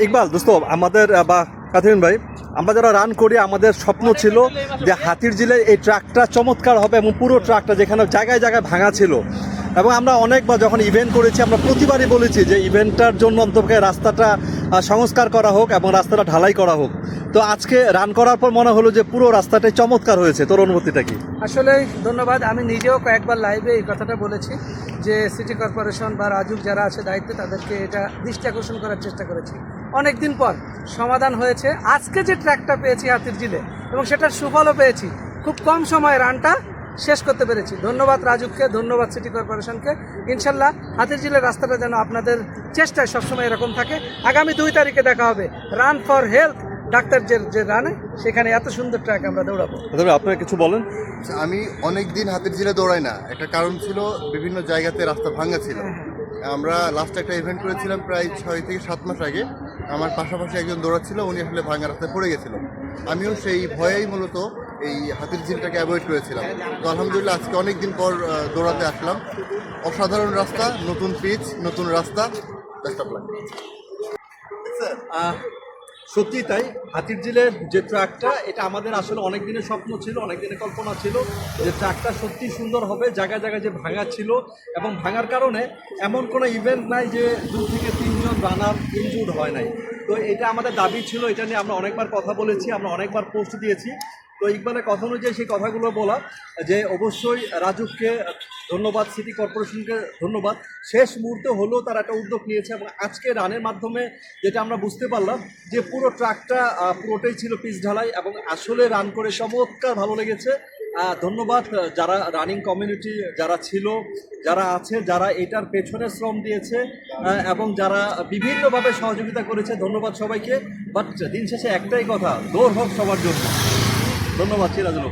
ইকবাল দোস্ত আমাদের বা কাথিন ভাই, আমরা যারা রান করি আমাদের স্বপ্ন ছিল যে হাতিরঝিলের এই ট্র্যাকটা চমৎকার হবে এবং পুরো ট্র্যাকটা যেখানে জায়গায় জায়গায় ভাঙা ছিল, এবং আমরা অনেকবার যখন ইভেন্ট করেছি আমরা প্রতিবারই বলেছি যে ইভেন্টটার জন্য অন্তত রাস্তাটা সংস্কার করা হোক এবং রাস্তাটা ঢালাই করা হোক। তো আজকে রান করার পর মনে হলো যে পুরো রাস্তাটাই চমৎকার হয়েছে। তোর অনুভূতিটা কি? আসলে ধন্যবাদ। আমি নিজেও কয়েকবার লাইভে এই কথাটা বলেছি যে সিটি কর্পোরেশন বা রাজুক যারা আছে দায়িত্বে তাদেরকে এটা দৃষ্টি আকর্ষণ করার চেষ্টা করেছি। অনেক দিন পর সমাধান হয়েছে। আজকে যে ট্র্যাকটা পেয়েছি হাতিরঝিলে এবং সেটার সুফলও পেয়েছি, খুব কম সময়ে রানটা শেষ করতে পেরেছি। ধন্যবাদ রাজুককে, ধন্যবাদ সিটি কর্পোরেশনকে। ইনশাল্লাহ হাতিরঝিলের রাস্তাটা যেন আপনাদের চেষ্টায় সবসময় এরকম থাকে। আগামী 2 তারিখে দেখা হবে রান ফর হেলথ ডাক্তার যে রানে, সেখানে এত সুন্দর ট্র্যাক আমরা দৌড়াবো। আপনারা কিছু বলেন। আমি অনেক দিন হাতিরঝিলে দৌড়াই না, একটা কারণ ছিল বিভিন্ন জায়গাতে রাস্তা ভাঙা ছিল। আমরা লাস্ট একটা ইভেন্ট করেছিলাম প্রায় 6 থেকে 7 মাস আগে। আমার পাশাপাশি একজন দৌড়াচ্ছিল, উনি আসলে ভাঙা রাস্তায় পড়ে গেছিল। আমিও সেই ভয়েই মূলত এই হাতিরঝিলটাকে অ্যাভয়েড করেছিলাম। তো আলহামদুলিল্লাহ আজকে অনেক দিন পর দৌড়াতে আসলাম। অসাধারণ রাস্তা, নতুন পিচ, নতুন রাস্তা, বেস্ট অফ লাক। সত্যি তাই, হাতিরঝিলের যে ট্র্যাকটা এটা আমাদের আসলে অনেক দিনের স্বপ্ন ছিল, অনেক দিনের কল্পনা ছিল যে ট্র্যাকটা সত্যি সুন্দর হবে। জায়গায় জায়গায় যে ভাঙা ছিল এবং ভাঙার কারণে এমন কোনো ইভেন্ট নাই যে 2 থেকে 3 জন রানার ইনজুর্ড হয় নাই। তো এটা আমাদের দাবি ছিল, এটা নিয়ে আমরা অনেকবার কথা বলেছি, আমরা অনেকবার পোস্ট দিয়েছি। তো ইকবালের কথা অনুযায়ী সেই কথাগুলো বলা যে অবশ্যই রাজুককে ধন্যবাদ, সিটি কর্পোরেশনকে ধন্যবাদ। শেষ মুহূর্তে হলেও তারা একটা উদ্যোগ নিয়েছে এবং আজকে রানের মাধ্যমে যেটা আমরা বুঝতে পারলাম যে পুরো ট্র্যাকটা পুরোটাই ছিল পিচ ঢালাই এবং আসলে রান করে চমৎকার ভালো লেগেছে। ধন্যবাদ যারা রানিং কমিউনিটি যারা ছিল, যারা আছে, যারা এটার পেছনে শ্রম দিয়েছে এবং যারা বিভিন্নভাবে সহযোগিতা করেছে, ধন্যবাদ সবাইকে। বাট দিন শেষে একটাই কথা, দৌড় হোক সবার জন্য। ধন্যবাদ সিরাজুল।